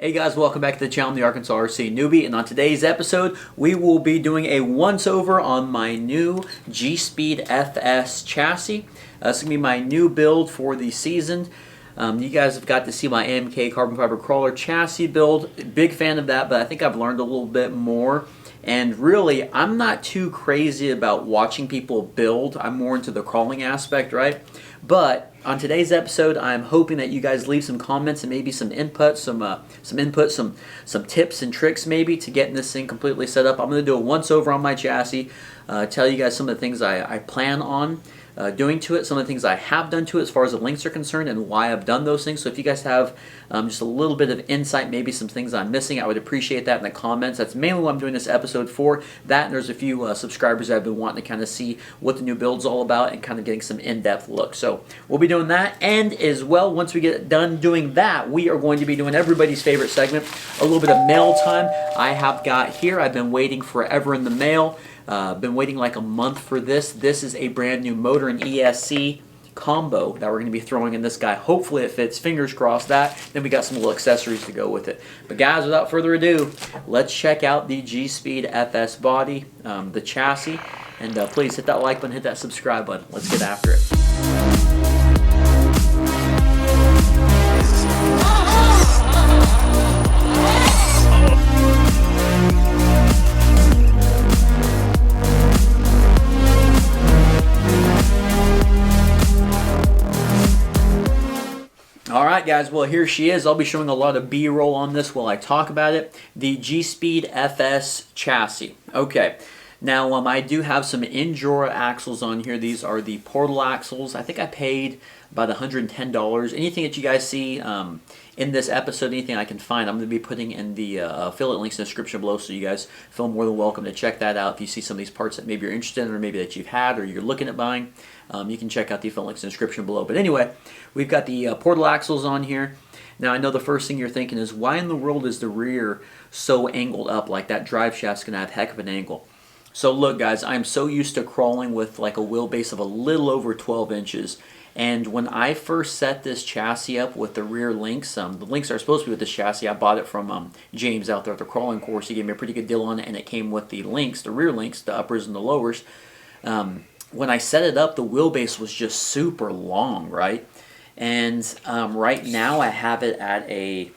Hey guys, welcome back to the channel, I'm the Arkansas RC Newbie, and on today's episode, we will be doing a once-over on my new G-Speed FS chassis. This is going to be my new build for the season. You guys have got to see my AMK carbon fiber crawler chassis build. Big fan of that, but I think I've learned a little bit more. And really, I'm not too crazy about watching people build. I'm more into the crawling aspect, right? But on today's episode, I'm hoping that you guys leave some comments and maybe some input, some tips and tricks maybe to getting this thing completely set up. I'm going to do a once-over on my chassis, tell you guys some of the things I plan on doing to it, some of the things I have done to it as far as the links are concerned and why I've done those things. So if you guys have just a little bit of insight, maybe some things I'm missing, I would appreciate that in the comments. That's mainly what I'm doing this episode for. That, and there's a few subscribers that have been wanting to kind of see what the new build's all about and kind of getting some in-depth look. So we'll be doing that, and as well, once we get done doing that, we are going to be doing everybody's favorite segment, a little bit of mail time. I have got here, I've been waiting forever in the mail. Been waiting like a month for this. This is a brand new motor and ESC combo that we're going to be throwing in this guy. Hopefully it fits. Fingers crossed that. Then we got some little accessories to go with it. But guys, without further ado, let's check out the G-Speed FS body, the chassis, and please hit that like button, hit that subscribe button. Let's get after it. Alright guys, well here she is. I'll be showing a lot of B-roll on this while I talk about it. The G-Speed FS chassis. Okay, now I do have some Injora axles on here. These are the portal axles. I think I paid about $110. Anything that you guys see in this episode, anything I can find, I'm going to be putting in the affiliate links in the description below, so you guys feel more than welcome to check that out. If you see some of these parts that maybe you're interested in, or maybe that you've had, or you're looking at buying, you can check out the affiliate links in the description below. But anyway, we've got the portal axles on here. Now I know the first thing you're thinking is, why in the world is the rear so angled up like that? Drive shaft's going to have a heck of an angle. So look guys, I'm so used to crawling with like a wheelbase of a little over 12 inches. And when I first set this chassis up with the rear links, the links are supposed to be with this chassis. I bought it from James out there at the crawling course. He gave me a pretty good deal on it, and it came with the links, the rear links, the uppers and the lowers. When I set it up, the wheelbase was just super long, right? And right now I have it at a,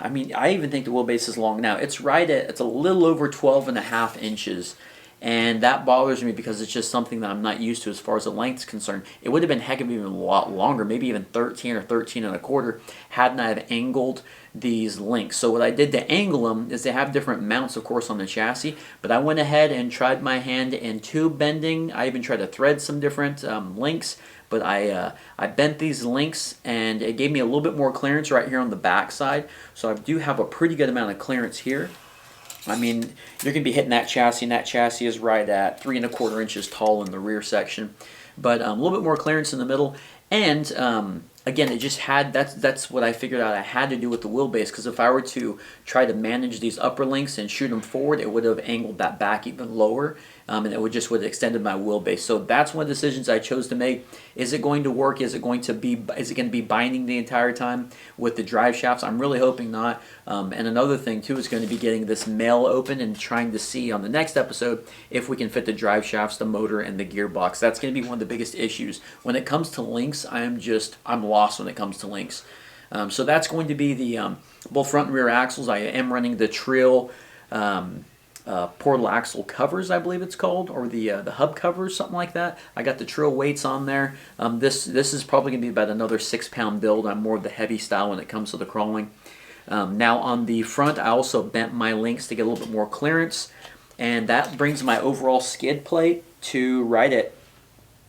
I mean, I even think the wheelbase is long now. It's right at, it's a little over 12.5 inches. And that bothers me because it's just something that I'm not used to as far as the length is concerned. It would have been heck of even a lot longer, maybe even 13 or 13.25, hadn't I have angled these links. So what I did to angle them is they have different mounts, of course, on the chassis, but I went ahead and tried my hand in tube bending. I even tried to thread some different links, but I bent these links, and it gave me a little bit more clearance right here on the back side. So I do have a pretty good amount of clearance here. I mean, you're going to be hitting that chassis, and that chassis is right at 3.25 inches tall in the rear section. But a little bit more clearance in the middle. And again, it just had, that's what I figured out I had to do with the wheelbase, because if I were to try to manage these upper links and shoot them forward, it would have angled that back even lower, and it would have extended my wheelbase. So that's one of the decisions I chose to make. Is it going to work? Is it going to be binding the entire time with the drive shafts? I'm really hoping not. And another thing too is going to be getting this mail open and trying to see on the next episode if we can fit the drive shafts, the motor, and the gearbox. That's going to be one of the biggest issues. When it comes to links, I'm lost when it comes to links. So that's going to be the both front and rear axles. I am running the Trill portal axle covers, I believe it's called, or the hub covers, something like that. I got the Trill weights on there. This is probably going to be about another 6-pound build. I'm more of the heavy style when it comes to the crawling. Now on the front, I also bent my links to get a little bit more clearance, and that brings my overall skid plate to right at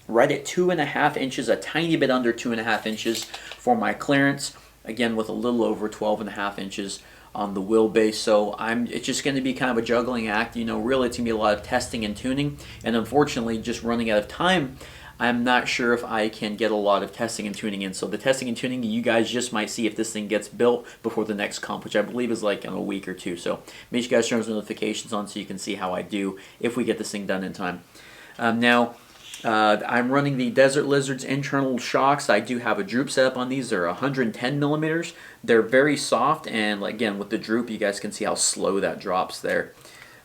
2.5 inches, a tiny bit under 2.5 inches for my clearance. Again, with a little over 12.5 inches on the wheelbase. So it's just going to be kind of a juggling act. You know, really it's going to be a lot of testing and tuning. And unfortunately, just running out of time, I'm not sure if I can get a lot of testing and tuning in. So the testing and tuning, you guys just might see if this thing gets built before the next comp, which I believe is like in a week or two. So make sure you guys turn those notifications on so you can see how I do if we get this thing done in time. Now, I'm running the Desert Lizard's internal shocks. I do have a droop setup on these. They're 110 millimeters. They're very soft, and again, with the droop, you guys can see how slow that drops there.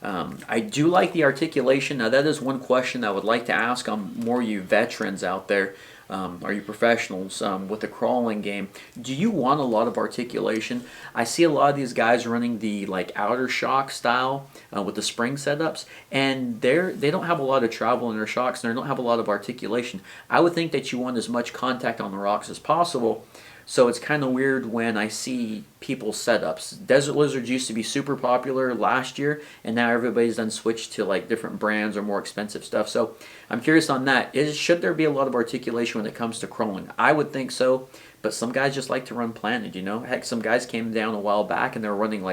I do like the articulation. Now, that is one question I would like to ask on more you veterans out there. Are you professionals with the crawling game? Do you want a lot of articulation? I see a lot of these guys running the outer shock style with the spring setups, and they don't have a lot of travel in their shocks, and they don't have a lot of articulation. I would think that you want as much contact on the rocks as possible. So it's kind of weird when I see people's setups. Desert Lizards used to be super popular last year, and now everybody's done switched to different brands or more expensive stuff. So I'm curious on that. Should there be a lot of articulation when it comes to crawling? I would think so, but some guys just like to run planted, you know? Heck, some guys came down a while back and they're running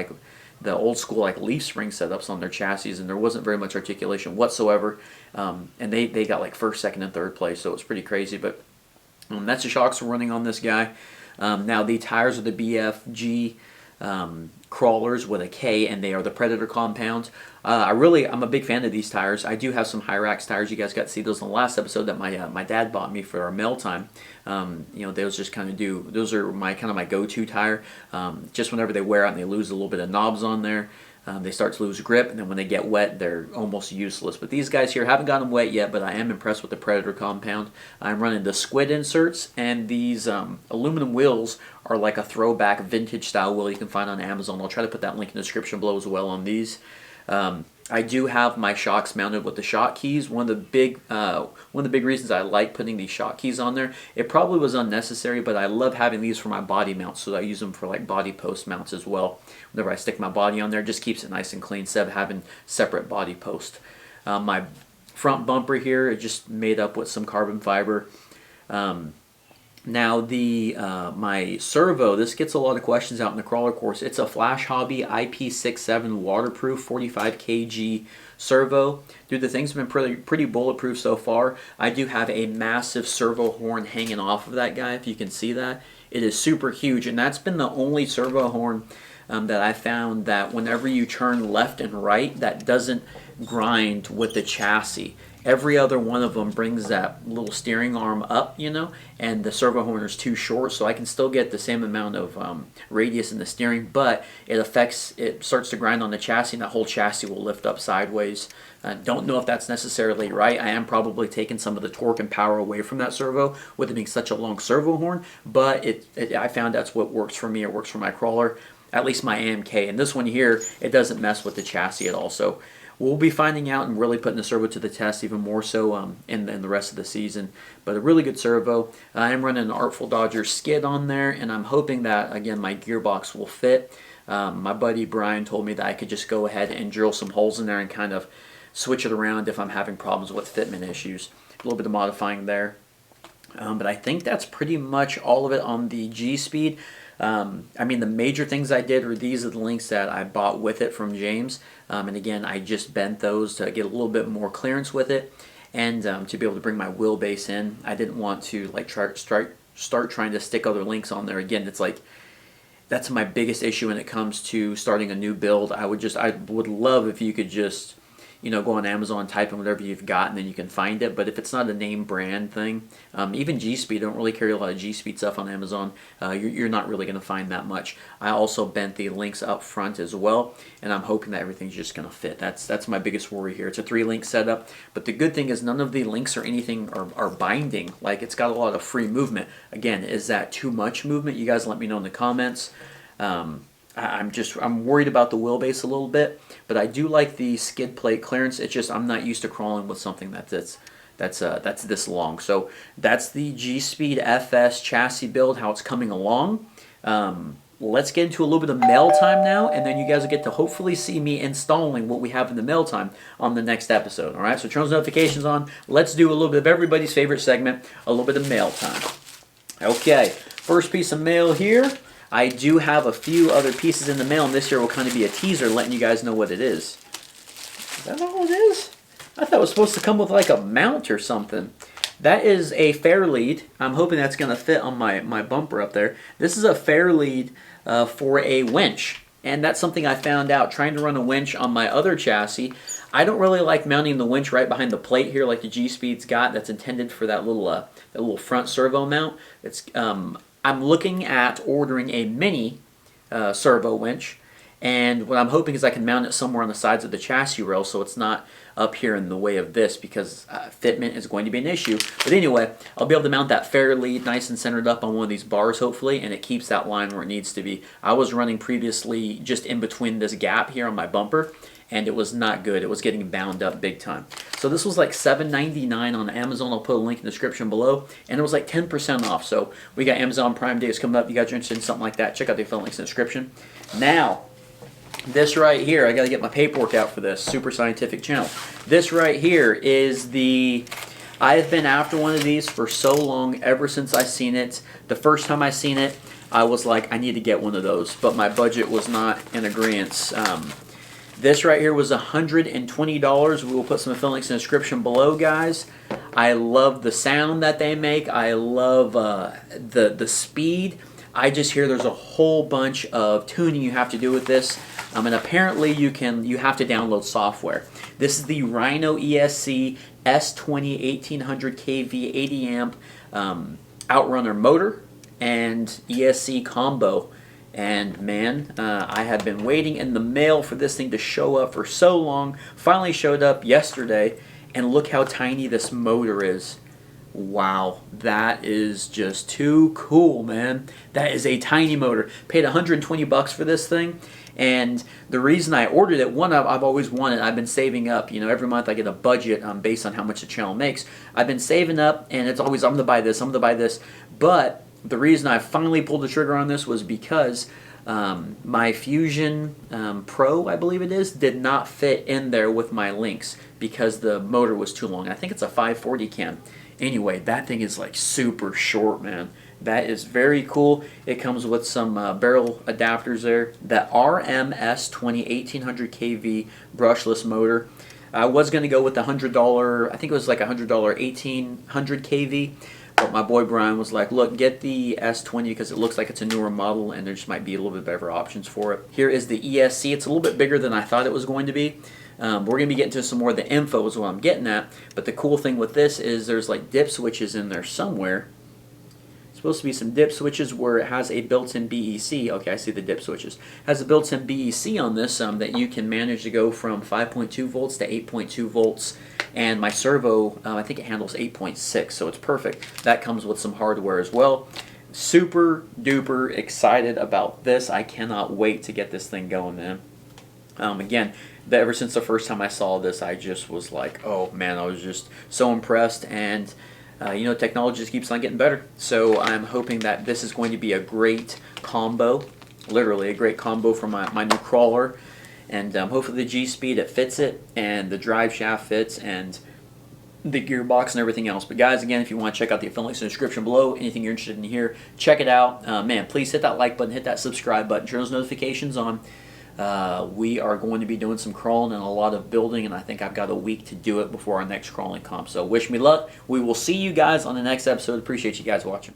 the old school leaf spring setups on their chassis, and there wasn't very much articulation whatsoever. And they got first, second, and third place, so it's pretty crazy. But that's the shocks we're running on this guy. Now the tires are the BFG Krawlers with a K, and they are the Predator compound. I'm a big fan of these tires. I do have some Hyrax tires. You guys got to see those in the last episode that my dad bought me for our Mailtime. Those just those are my go-to tire. Just whenever they wear out and they lose a little bit of knobs on there, they start to lose grip, and then when they get wet, they're almost useless. But these guys here haven't got them wet yet, but I am impressed with the Predator compound. I'm running the squid inserts, and these aluminum wheels are a throwback vintage style wheel you can find on Amazon. I'll try to put that link in the description below as well on these. I do have my shocks mounted with the shock keys. One of the big reasons I like putting these shock keys on there, it probably was unnecessary, but I love having these for my body mounts, so I use them for body post mounts as well. Whenever I stick my body on there, it just keeps it nice and clean instead of having separate body post. My front bumper here is just made up with some carbon fiber. Now my servo, this gets a lot of questions out in the crawler course. It's a Flash Hobby IP67 waterproof 45 kg servo. Dude, the thing's been pretty bulletproof so far. I do have a massive servo horn hanging off of that guy, if you can see that. It is super huge, and that's been the only servo horn that I found that whenever you turn left and right, that doesn't grind with the chassis. Every other one of them brings that little steering arm up, and the servo horn is too short, so I can still get the same amount of radius in the steering, but it starts to grind on the chassis, and that whole chassis will lift up sideways. Don't know if that's necessarily right. I am probably taking some of the torque and power away from that servo with it being such a long servo horn, but I found that's what works for me. It works for my crawler, at least my AMK, and this one here, it doesn't mess with the chassis at all. So we'll be finding out and really putting the servo to the test even more so in the rest of the season. But a really good servo. I am running an Artful Dodger skid on there, and I'm hoping that, again, my gearbox will fit. My buddy Brian told me that I could just go ahead and drill some holes in there and kind of switch it around if I'm having problems with fitment issues. A little bit of modifying there. But I think that's pretty much all of it on the G-Speed. The major things I did were these are the links that I bought with it from James. And again, I just bent those to get a little bit more clearance with it, and to be able to bring my wheelbase in. I didn't want to start trying to stick other links on there. Again, it's that's my biggest issue when it comes to starting a new build. I would love if you could just go on Amazon, type in whatever you've got, and then you can find it. But if it's not a name brand thing, even G-Speed, I don't really carry a lot of G-Speed stuff on Amazon. You're not really going to find that much. I also bent the links up front as well, and I'm hoping that everything's just going to fit. That's my biggest worry here. It's a 3-link setup, but the good thing is none of the links or anything are binding. It's got a lot of free movement. Again, is that too much movement? You guys let me know in the comments. I'm worried about the wheelbase a little bit, but I do like the skid plate clearance. It's just I'm not used to crawling with something that's this long. So that's the G-Speed FS chassis build, how it's coming along. Let's get into a little bit of Mailtime now, and then you guys will get to hopefully see me installing what we have in the Mailtime on the next episode. All right, so turn those notifications on. Let's do a little bit of everybody's favorite segment, a little bit of Mailtime. Okay, first piece of mail here. I do have a few other pieces in the mail, and this here will kind of be a teaser letting you guys know what it is. Is that all it is? I thought it was supposed to come with a mount or something. That is a Fairlead. I'm hoping that's going to fit on my bumper up there. This is a Fairlead for a winch. And that's something I found out trying to run a winch on my other chassis. I don't really like mounting the winch right behind the plate here like the G-Speed's got. That's intended for that little front servo mount. I'm looking at ordering a mini servo winch, and what I'm hoping is I can mount it somewhere on the sides of the chassis rail so it's not up here in the way of this, because fitment is going to be an issue. But anyway, I'll be able to mount that Fairlead nice and centered up on one of these bars hopefully, and it keeps that line where it needs to be. I was running previously just in between this gap here on my bumper, and it was not good. It was getting bound up big time. So this was like $7.99 on Amazon. I'll put a link in the description below, and it was like 10% off. So we got Amazon Prime Days coming up. You guys are interested in something like that, check out the affiliate links in the description. Now, this right here, I got to get my paperwork out for this. Super scientific channel. This right here is the... I've been after one of these for so long, ever since I seen it. The first time I seen it, I was like, I need to get one of those, but my budget was not in agreement. This right here was $120. We will put some affiliate links in the description below, guys. I love the sound that they make. I love the speed. I just hear there's a whole bunch of tuning you have to do with this. And apparently you have to download software. This is the Rhino ESC S20 1800 kV 80 amp Outrunner motor and ESC combo. And man, I have been waiting in the mail for this thing to show up for so long. Finally showed up yesterday, and look how tiny this motor is. Wow, that is just too cool, man. That is a tiny motor. Paid 120 bucks for this thing, and the reason I ordered it, one, I've always wanted. I've been saving up. You know, every month I get a budget based on how much the channel makes. I've been saving up, and it's always, I'm going to buy this, I'm going to buy this. But the reason I finally pulled the trigger on this was because my Fusion Pro, I believe it is, did not fit in there with my links because the motor was too long. I think it's a 540 cam. Anyway, that thing is like super short, man. That is very cool. It comes with some barrel adapters there. The RMS20 1800 kV brushless motor. I was going to go with the $100, I think it was like $100 1800 kV. But my boy Brian was like, look, get the S20 because it looks like it's a newer model and there just might be a little bit better options for it. Here is the ESC. It's a little bit bigger than I thought it was going to be. We're going to be getting to some more of the info is what I'm getting at. But the cool thing with this is there's like dip switches in there somewhere. Supposed to be some dip switches where it has a built-in BEC. Okay, I see the dip switches. It has a built-in BEC on this that you can manage to go from 5.2 volts to 8.2 volts. And my servo, I think it handles 8.6, so it's perfect. That comes with some hardware as well. Super duper excited about this. I cannot wait to get this thing going, man. Again, ever since the first time I saw this, I just was like, oh man, I was just so impressed. And you know, technology just keeps on getting better. So I'm hoping that this is going to be a great combo, literally a great combo for my new Krawler. And hopefully the G-Speed, it fits it, and the drive shaft fits, and the gearbox and everything else. But guys, again, if you want to check out the affiliate links in the description below, anything you're interested in here, check it out. Man, please hit that like button, hit that subscribe button, turn those notifications on. We are going to be doing some crawling and a lot of building, and I think I've got a week to do it before our next crawling comp. So wish me luck. We will see you guys on the next episode. Appreciate you guys watching.